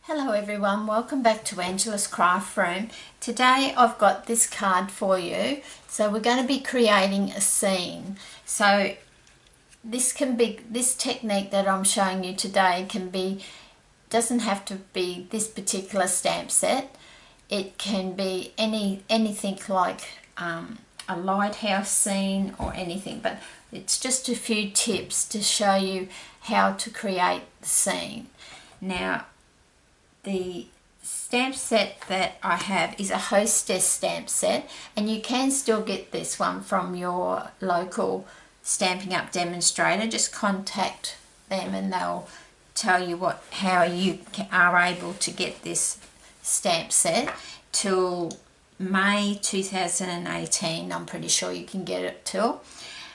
Hello everyone, welcome back to Angela's Craft Room. Today I've got this card for you. So we're going to be creating a scene. So this technique that I'm showing you today doesn't have to be this particular stamp set. It can be anything like a lighthouse scene or anything, but it's just a few tips to show you how to create the scene. Now, the stamp set that I have is a hostess stamp set, and you can still get this one from your local Stampin' Up demonstrator. Just contact them and they'll tell you how you are able to get this stamp set till May 2018. I'm pretty sure you can get it till,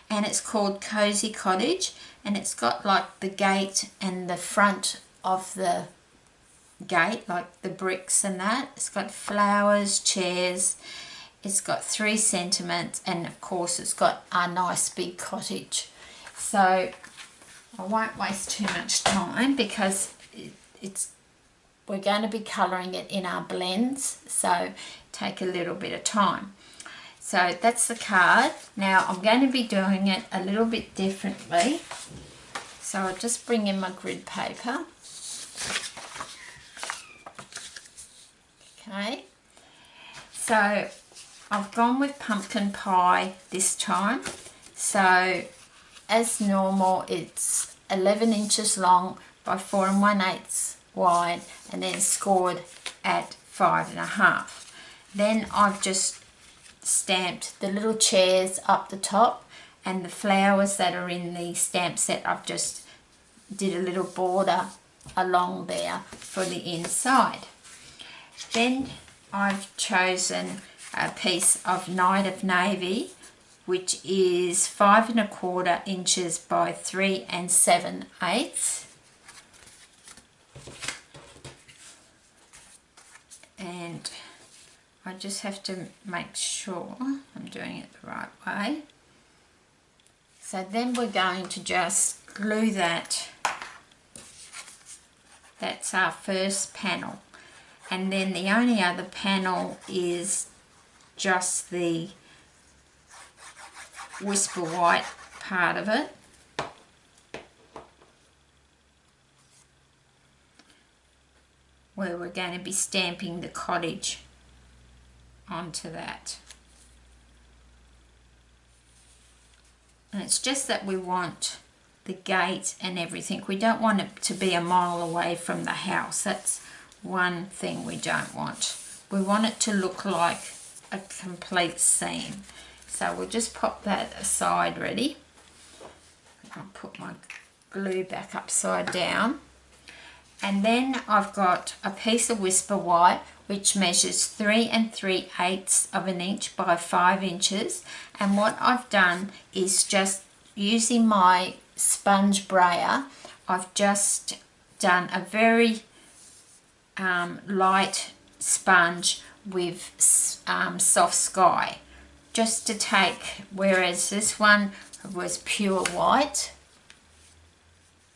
and it's called Cozy Cottage, and it's got like the gate and the front of the gate, like the bricks and that. It's got flowers, chairs, it's got 3 sentiments, and of course it's got a nice big cottage. So I won't waste too much time because we're going to be colouring it in our blends, so take a little bit of time. So that's the card. Now I'm going to be doing it a little bit differently, so I'll just bring in my grid paper. Okay, so I've gone with pumpkin pie this time. So as normal, it's 11 inches long by 4 1/8 wide, and then scored at 5.5. Then I've just stamped the little chairs up the top, and the flowers that are in the stamp set I've just did a little border along there for the inside. Then I've chosen a piece of Night of Navy, which is 5 1/4 inches by 3 7/8. And I just have to make sure I'm doing it the right way. So then we're going to just glue that. That's our first panel. And then the only other panel is just the Whisper White part of it. Where we're going to be stamping the cottage onto that. And it's just that we want the gate and everything. We don't want it to be a mile away from the house. That's one thing we don't want. We want it to look like a complete scene. So we'll just pop that aside ready. I'll put my glue back upside down. And then I've got a piece of Whisper White which measures 3 3/8 of an inch by 5 inches. And what I've done is, just using my sponge brayer, I've just done a very light sponge with soft sky, just to take, whereas this one was pure white,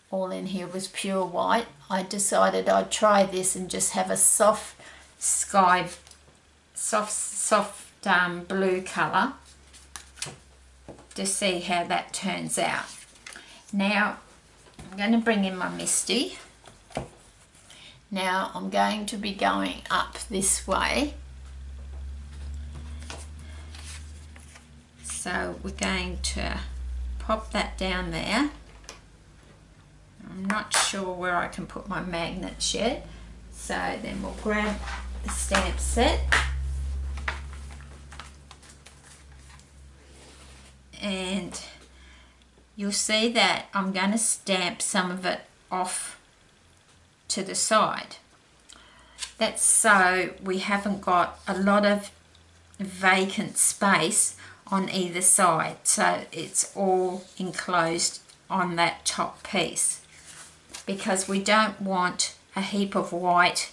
all in here was pure white, I decided I'd try this and just have a soft sky, soft blue colour, to see how that turns out. Now I'm going to bring in my Misty. Now I'm going to be going up this way. So we're going to pop that down there. I'm not sure where I can put my magnets yet. So then we'll grab the stamp set. And you'll see that I'm going to stamp some of it off to the side. That's so we haven't got a lot of vacant space on either side, so it's all enclosed on that top piece, because we don't want a heap of white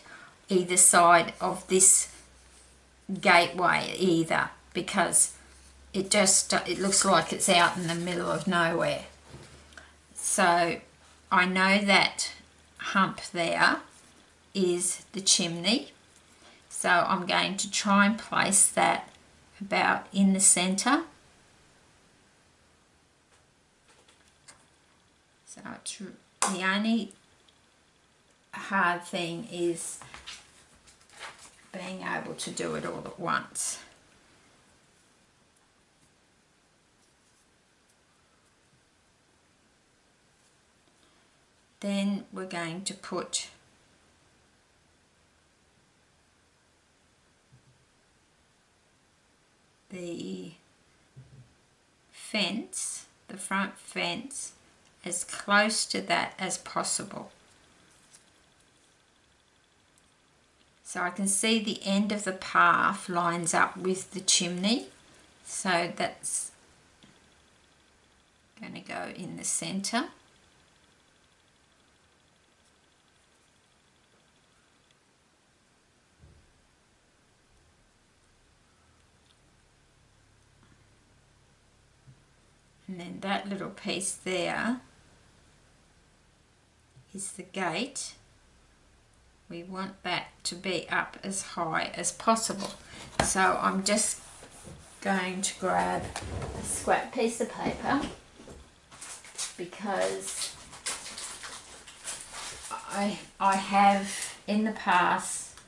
either side of this gateway either, because it looks like it's out in the middle of nowhere. So I know that hump there is the chimney. So I'm going to try and place that about in the centre. So it's, the only hard thing is being able to do it all at once. Then we're going to put the fence, the front fence, as close to that as possible. So I can see the end of the path lines up with the chimney, so that's going to go in the centre. And then that little piece there is the gate. We want that to be up as high as possible. So I'm just going to grab a scrap piece of paper, because I have in the past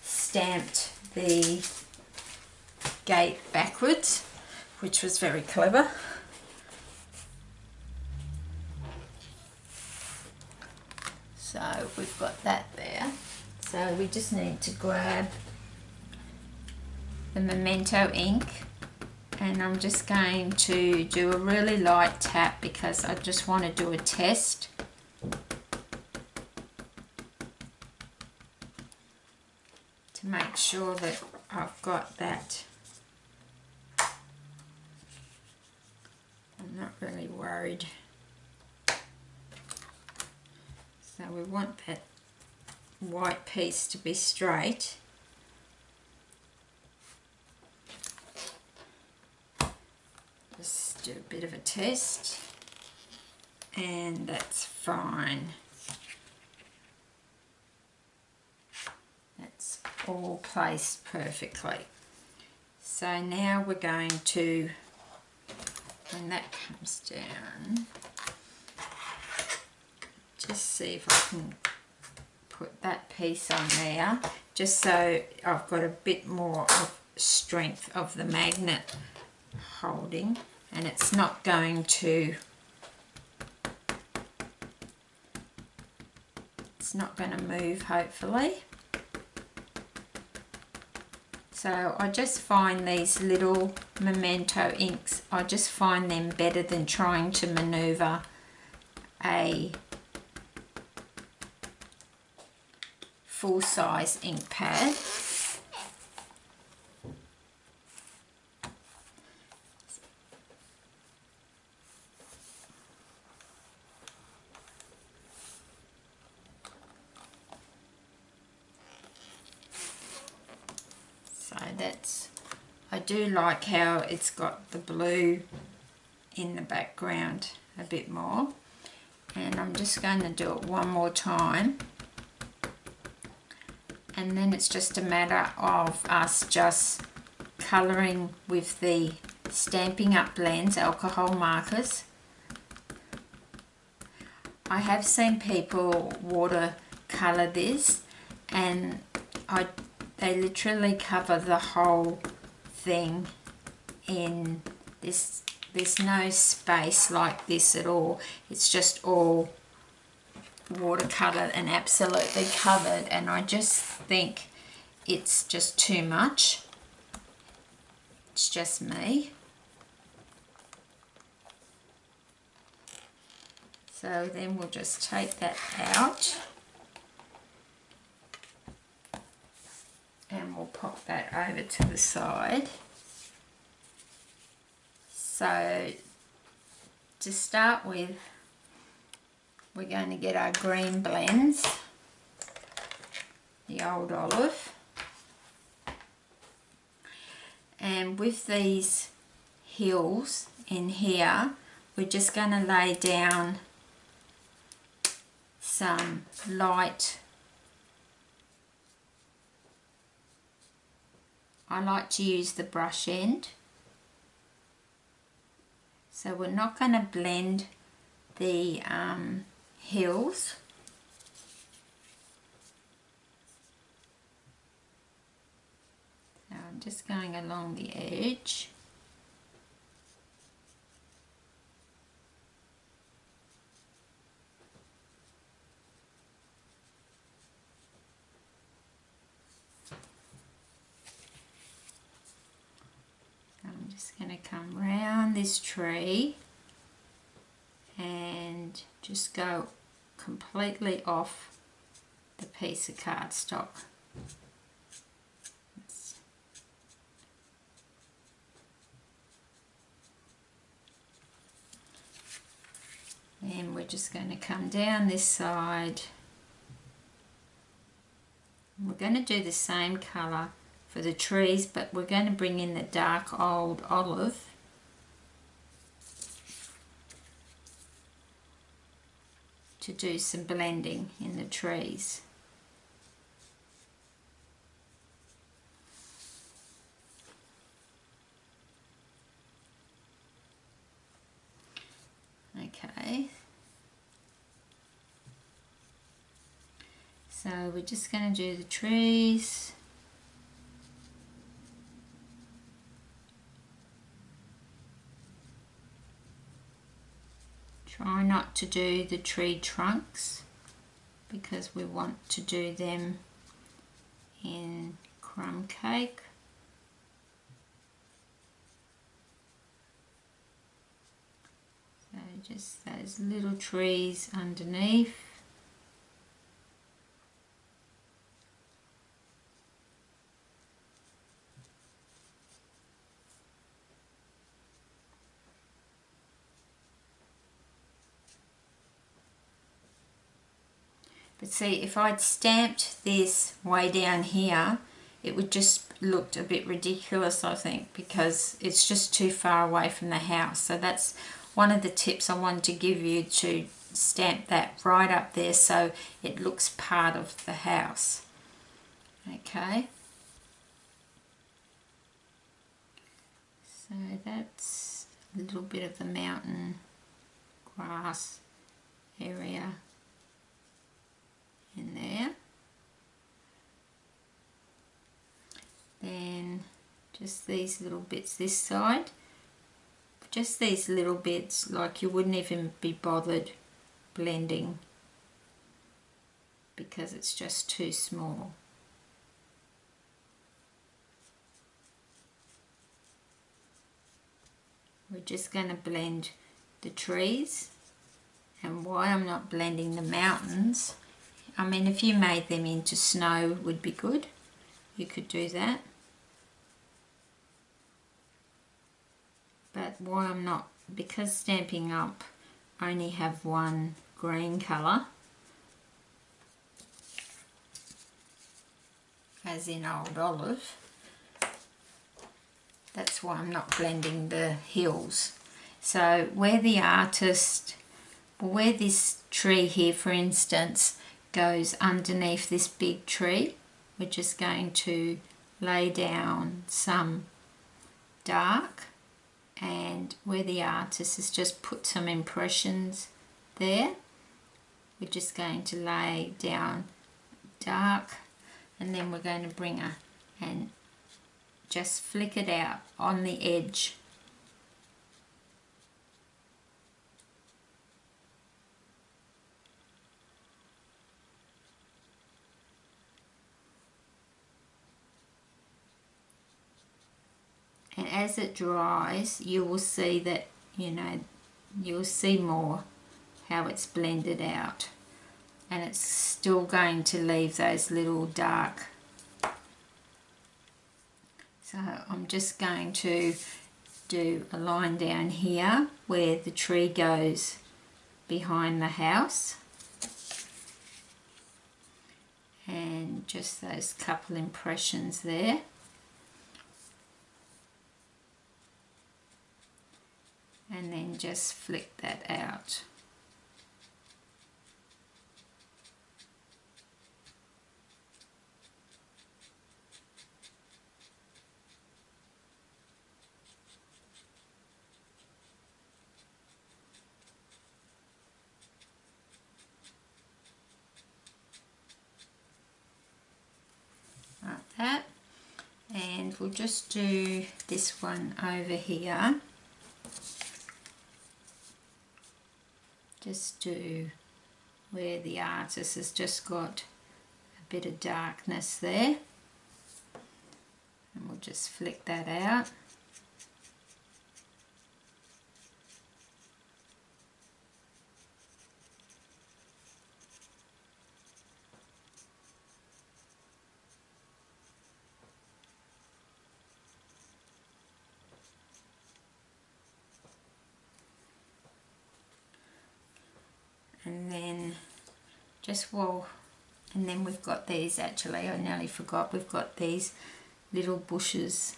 stamped the gate backwards, which was very clever. So we've got that there. So we just need to grab the memento ink, and I'm just going to do a really light tap because I just want to do a test. To make sure that I've got that. I'm not really worried. So we want that white piece to be straight. Just do a bit of a test, and that's fine. That's all placed perfectly. So now we're going to, when that comes down, just see if I can put that piece on there, just so I've got a bit more of strength of the magnet holding, and it's not going to, it's not going to move, hopefully. So I just find these little memento inks, I just find them better than trying to maneuver a full-size ink pad. So that's, I do like how it's got the blue in the background a bit more, and I'm just going to do it one more time. And then it's just a matter of us just colouring with the Stampin' Up blends, alcohol markers. I have seen people watercolour this, and they literally cover the whole thing in this. There's no space like this at all. It's just all watercolour and absolutely covered, and I just think it's just too much. It's just me. So then we'll just take that out and we'll pop that over to the side. So to start with, we're going to get our green blends, the Old Olive, and with these hills in here, we're just going to lay down some light I like to use the brush end. So we're not going to blend the hills. So I'm just going along the edge. I'm just going to come round this tree and just go completely off the piece of cardstock. Then we're just going to come down this side. We're going to do the same colour for the trees, but we're going to bring in the dark old olive. To do some blending in the trees. Okay. So we're just going to do the trees. Try not to do the tree trunks because we want to do them in crumb cake. So just those little trees underneath. But see, if I'd stamped this way down here, it would just looked a bit ridiculous, I think, because it's just too far away from the house. So that's one of the tips I wanted to give you, to stamp that right up there so it looks part of the house. Okay. So that's a little bit of the mountain grass area in there. Then just these little bits this side, just these little bits, like you wouldn't even be bothered blending because it's just too small. We're just going to blend the trees, and why I'm not blending the mountains, I mean, if you made them into snow would be good, you could do that. But why I'm not, because Stampin' Up only have one green colour, as in old olive, that's why I'm not blending the hills. So where the artist, where this tree here for instance goes underneath this big tree, we're just going to lay down some dark, and where the artist has just put some impressions there, we're just going to lay down dark, and then we're going to bring and just flick it out on the edge. And as it dries, you will see that, you know, you'll see more how it's blended out. And it's still going to leave those little dark. So I'm just going to do a line down here where the tree goes behind the house. And just those couple impressions there. And then just flick that out. that. And we'll just do this one over here. Just do where the artist has just got a bit of darkness there. And we'll just flick that out. And then and then we've got these, actually I nearly forgot, we've got these little bushes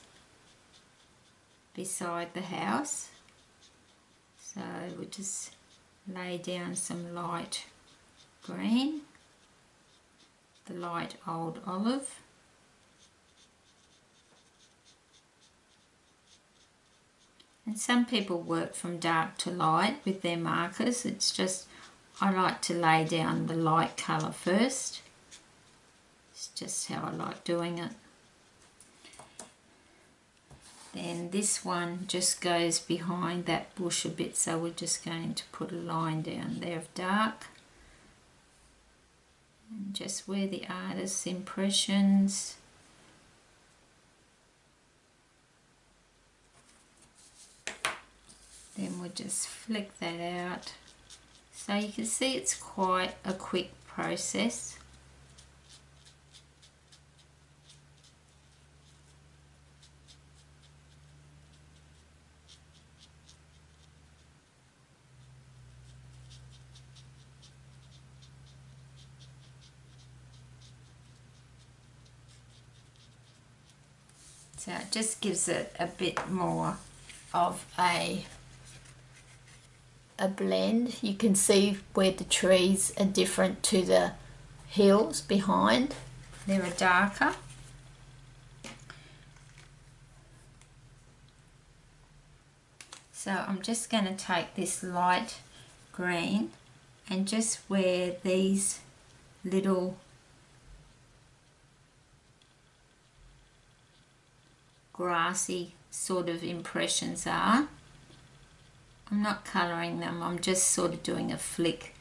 beside the house, so we'll just lay down some light green, the light old olive, and some people work from dark to light with their markers. It's just I like to lay down the light colour first. It's just how I like doing it. Then this one just goes behind that bush a bit, so we're just going to put a line down there of dark. And just where the artist's impressions. Then we'll just flick that out. So you can see it's quite a quick process. So it just gives it a bit more of a blend. You can see where the trees are different to the hills behind. They are darker. So I'm just going to take this light green and just where these little grassy sort of impressions are, I'm not colouring them, I'm just sort of doing a flick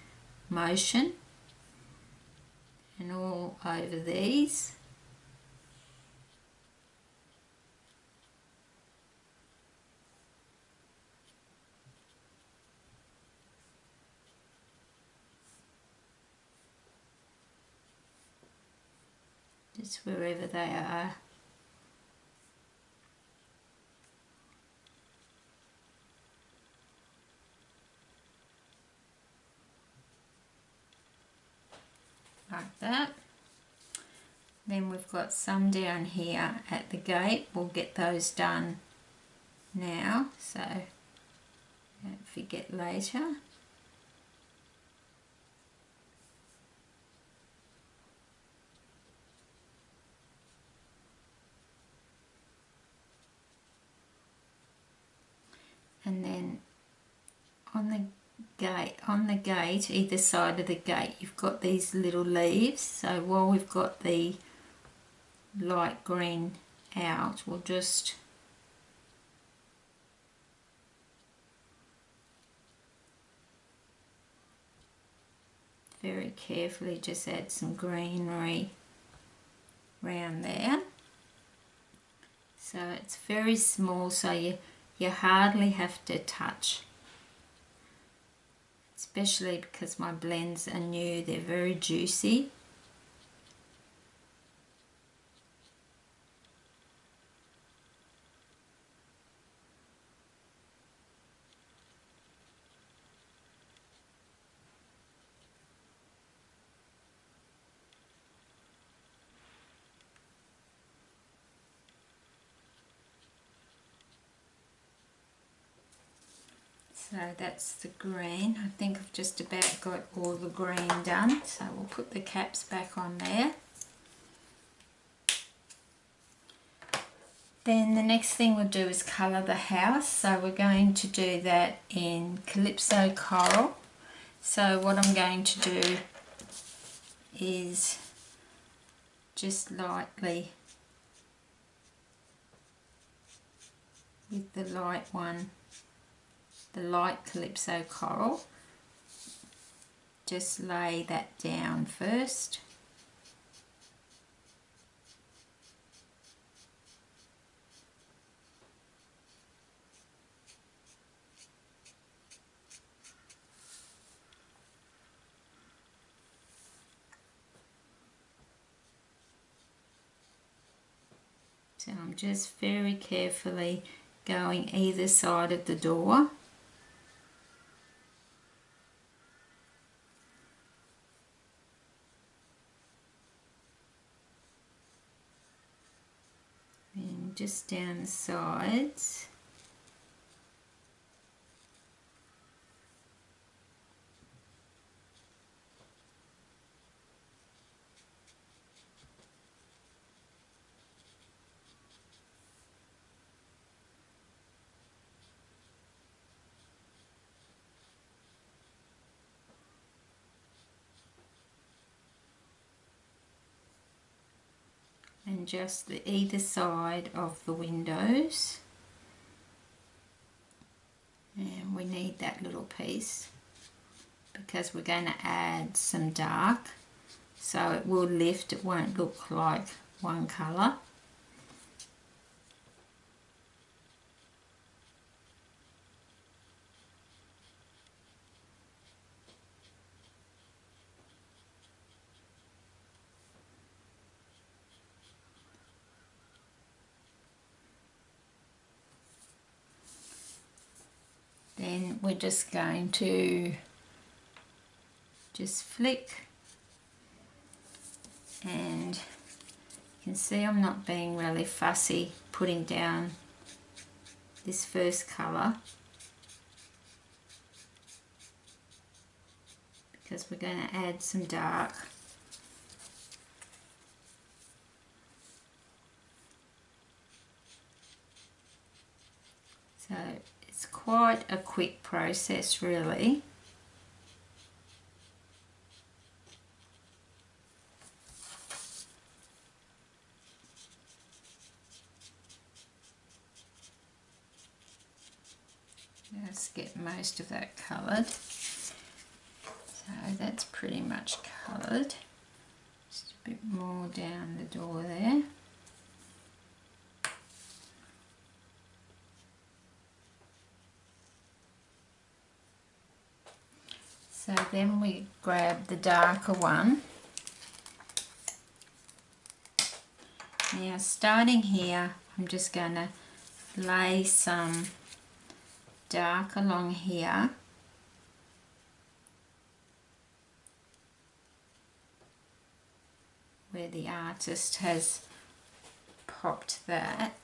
motion, and all over these. Just wherever they are. Like that. Then we've got some down here at the gate. We'll get those done now, so don't forget later. And then on the gate, either side of the gate, you've got these little leaves. So while we've got the light green out, we'll just very carefully just add some greenery around there. So it's very small, so you hardly have to touch. Especially because my blends are new, they're very juicy. So that's the green. I think I've just about got all the green done. So we'll put the caps back on there. Then the next thing we'll do is colour the house. So we're going to do that in Calypso Coral. So what I'm going to do is just lightly with the light one, the light Calypso coral. Just lay that down first. So I'm just very carefully going either side of the door. And just down the sides. And just the either side of the windows, and we need that little piece because we're going to add some dark, so it will lift, it won't look like one colour. Then we're just going to just flick, and you can see I'm not being really fussy putting down this first colour because we're going to add some dark. So it's quite a quick process really. Let's get most of that coloured. So that's pretty much coloured. Just a bit more down the door there. So then we grab the darker one. Now starting here, I'm just going to lay some dark along here. Where the artist has popped that,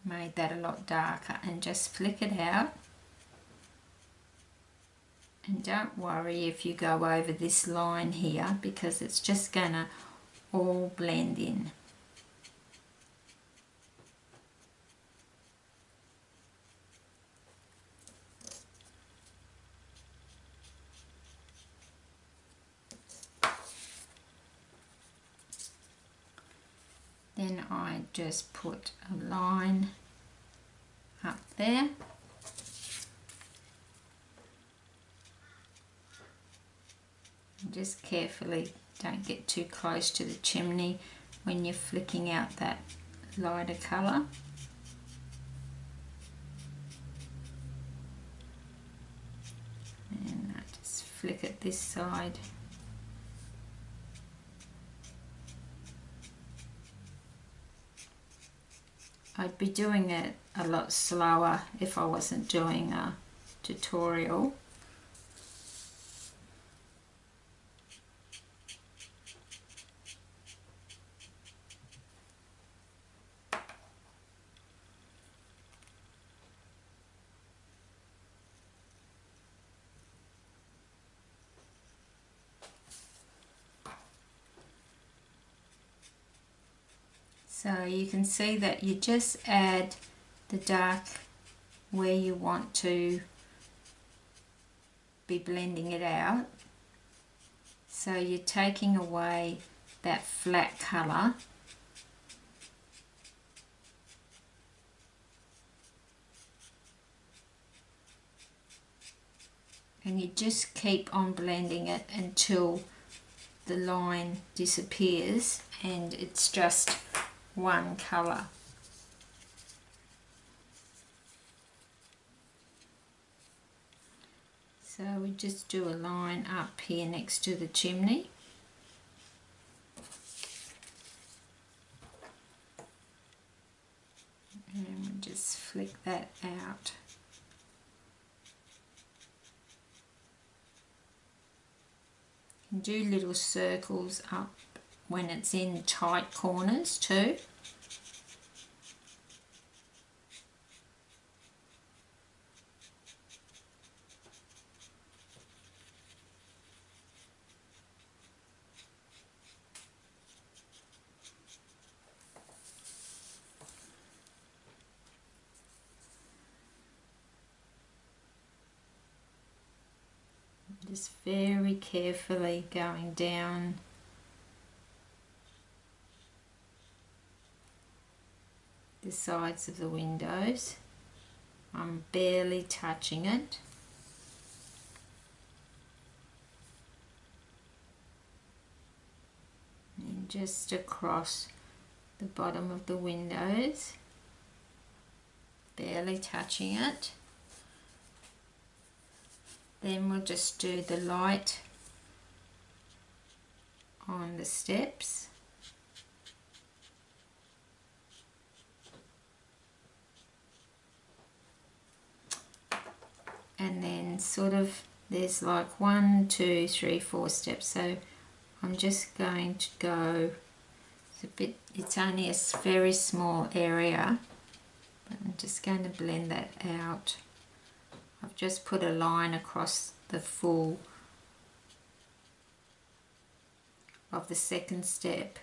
made that a lot darker, and just flick it out. And don't worry if you go over this line here because it's just going to all blend in. Then I just put a line up there. And just carefully don't get too close to the chimney when you're flicking out that lighter colour. And I just flick it this side. I'd be doing it a lot slower if I wasn't doing a tutorial. So you can see that you just add the dark where you want to be blending it out. So you're taking away that flat colour and you just keep on blending it until the line disappears and it's just one colour. So we just do a line up here next to the chimney. And we just flick that out. And do little circles up when it's in tight corners too. Just very carefully going down the sides of the windows. I'm barely touching it. And just across the bottom of the windows, barely touching it. Then we'll just do the light on the steps. And then sort of there's like 1, 2, 3, 4 steps. So I'm just going to go, it's only a very small area, but I'm just going to blend that out. I've just put a line across the full of the second step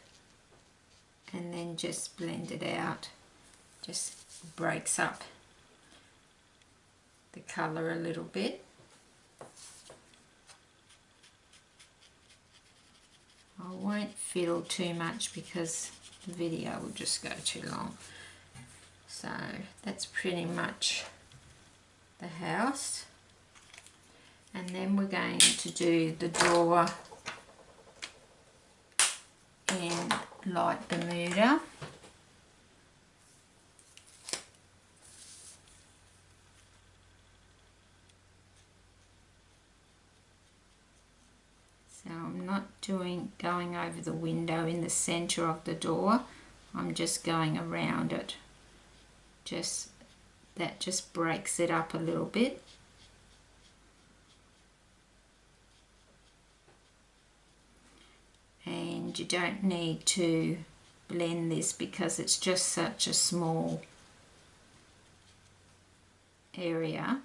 and then just blend it out. Just breaks up the colour a little bit. I won't fiddle too much because the video will just go too long. So that's pretty much the house. And then we're going to do the door in light Bermuda. So I'm not going over the window in the center of the door. I'm just going around it. That just breaks it up a little bit. And you don't need to blend this because it's just such a small area.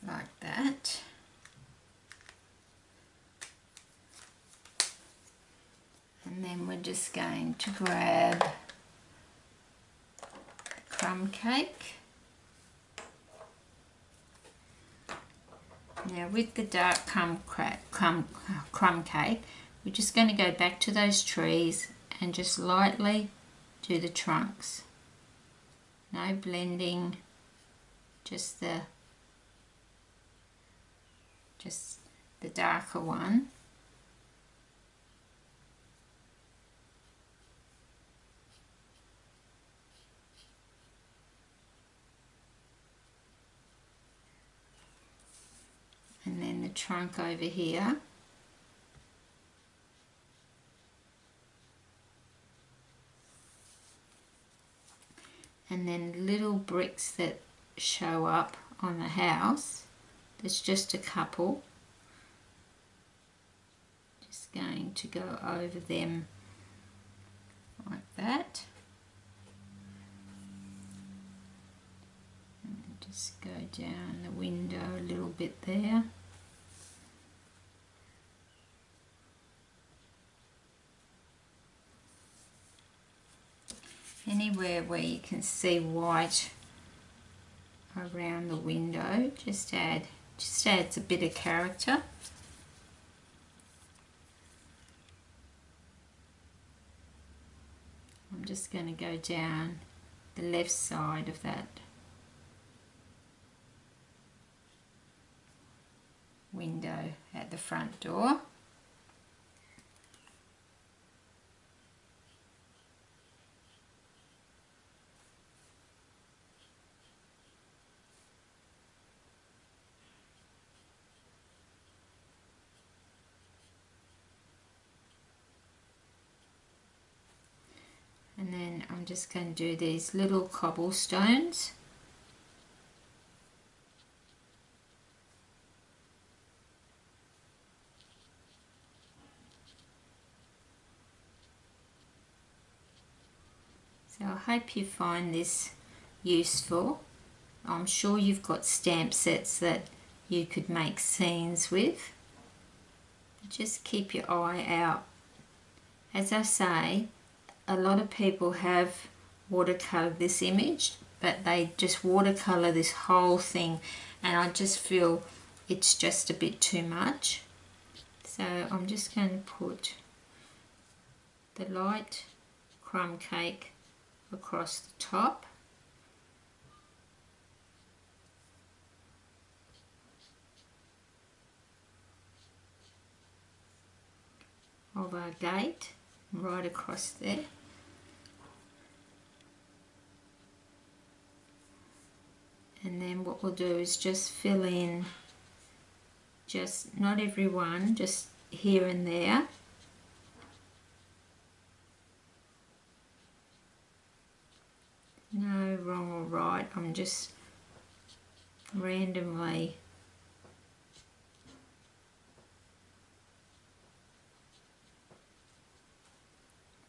Like that. And then we're just going to grab the crumb cake. Now with the dark crumb cake, we're just going to go back to those trees and just lightly do the trunks. No blending, just the darker one. And then the trunk over here. And then little bricks that show up on the house. There's just a couple. Just going to go over them like that. And just go down the window a little bit there. Anywhere where you can see white around the window, just add Just adds a bit of character. I'm just going to go down the left side of that window at the front door. And then I'm just going to do these little cobblestones. So I hope you find this useful. I'm sure you've got stamp sets that you could make scenes with. Just keep your eye out. As I say, a lot of people have watercolored this image, but they just watercolor this whole thing, and I just feel it's just a bit too much. So I'm just going to put the light crumb cake across the top. Of our gate, right across there. And then what we'll do is just fill in, just not everyone, just here and there. No wrong or right, I'm just randomly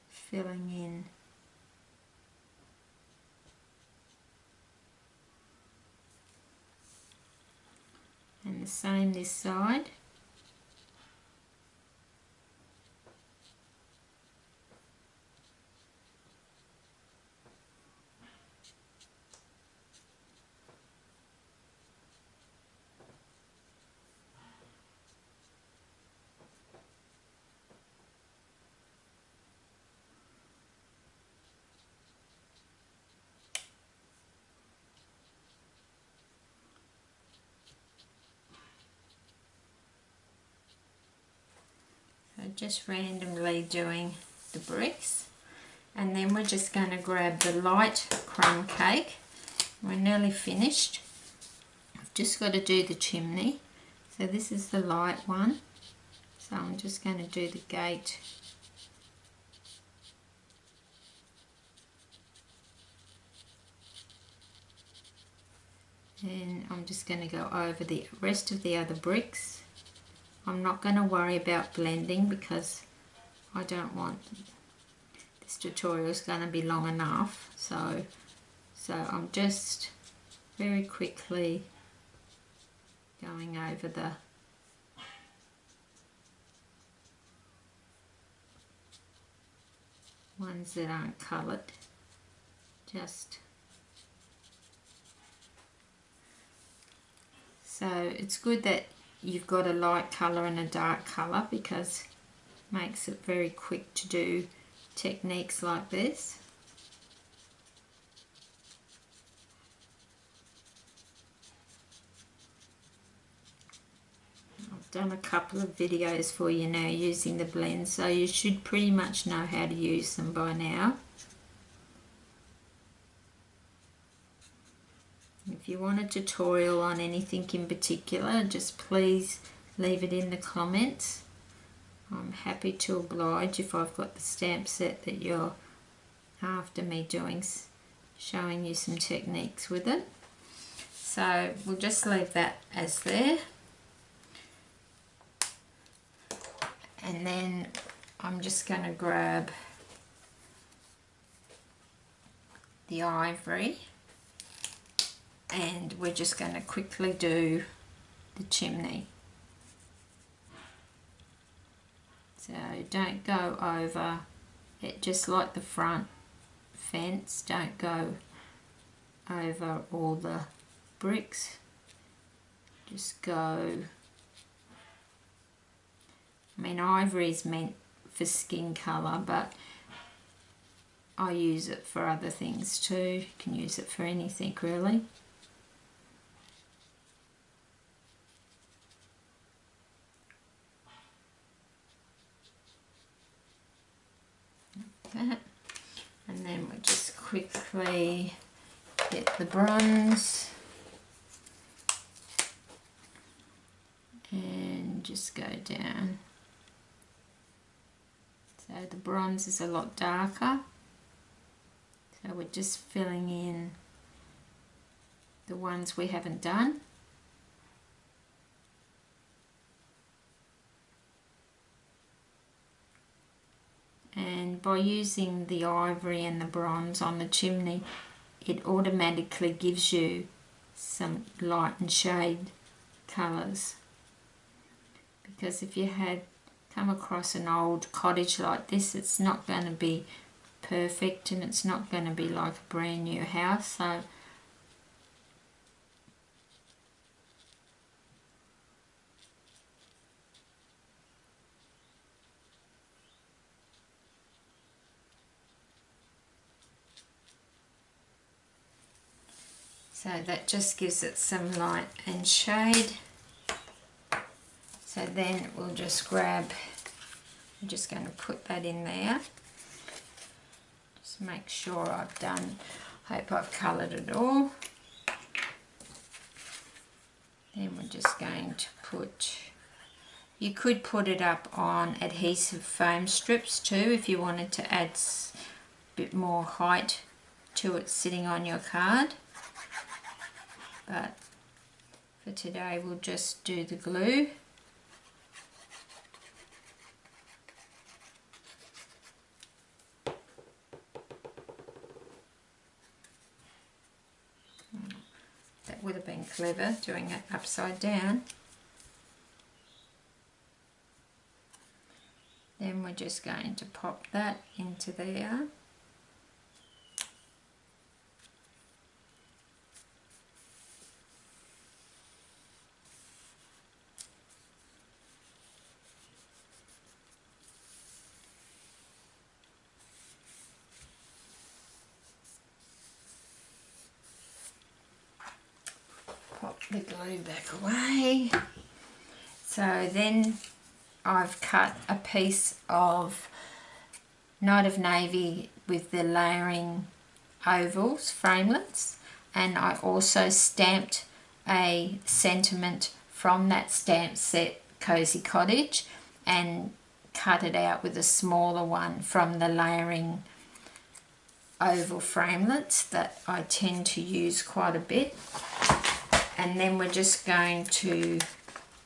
filling in. And the same this side. Just randomly doing the bricks, and then we're just going to grab the light crumb cake. We're nearly finished. I've just got to do the chimney, so this is the light one, so I'm just going to do the gate. And I'm just going to go over the rest of the other bricks. I'm not going to worry about blending because I don't want, this tutorial is going to be long enough, so I'm just very quickly going over the ones that aren't coloured. Just so it's good that you've got a light colour and a dark colour, because it makes it very quick to do techniques like this. I've done a couple of videos for you now using the blend, so you should pretty much know how to use them by now. If you want a tutorial on anything in particular, just please leave it in the comments. I'm happy to oblige if I've got the stamp set that you're after me doing, showing you some techniques with it. So we'll just leave that as there. And then I'm just going to grab the ivory, and we're just going to quickly do the chimney. So don't go over it, just like the front fence, don't go over all the bricks. just go. I mean, ivory is meant for skin colour, but I use it for other things too. You can use it for anything really. That. And then we just quickly get the bronze and just go down. So the bronze is a lot darker, so we're just filling in the ones we haven't done. And by using the ivory and the bronze on the chimney, it automatically gives you some light and shade colours. Because if you had come across an old cottage like this, it's not going to be perfect and it's not going to be like a brand new house. So that just gives it some light and shade. So then we'll just grab, I'm just going to put that in there. Just make sure I've done, hope I've coloured it all. Then we're just going to put, you could put it up on adhesive foam strips too if you wanted to add a bit more height to it sitting on your card. But for today we'll just do the glue. That would have been clever doing it upside down. Then we're just going to pop that into there. Pop the glue back away. So then I've cut a piece of Night of Navy with the layering ovals, framelets, and I also stamped a sentiment from that stamp set, Cozy Cottage, and cut it out with a smaller one from the layering oval framelets that I tend to use quite a bit. And then we're just going to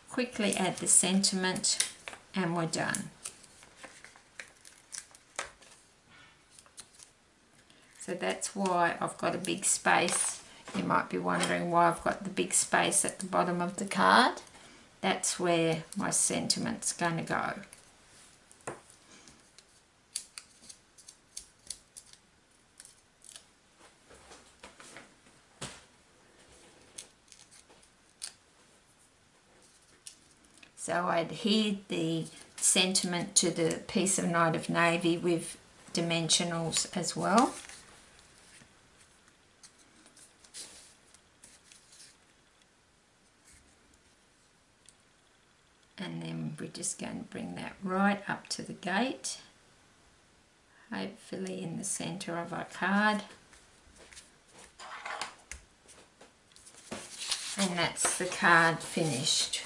quickly add the sentiment and we're done. So that's why I've got a big space. You might be wondering why I've got the big space at the bottom of the card. That's where my sentiment's going to go. So I adhered the sentiment to the piece of Night of Navy with dimensionals as well. And then we're just going to bring that right up to the gate, hopefully in the centre of our card. And that's the card finished.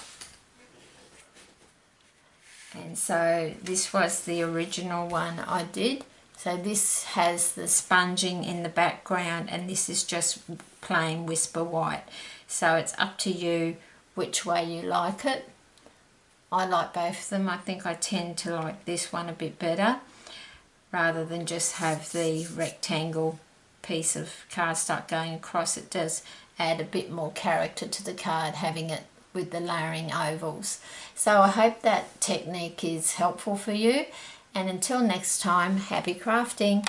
And so this was the original one I did. So this has the sponging in the background and this is just plain Whisper White. So it's up to you which way you like it. I like both of them. I think I tend to like this one a bit better rather than just have the rectangle piece of cardstock going across. It does add a bit more character to the card having it with the layering ovals. So I hope that technique is helpful for you, and until next time, happy crafting.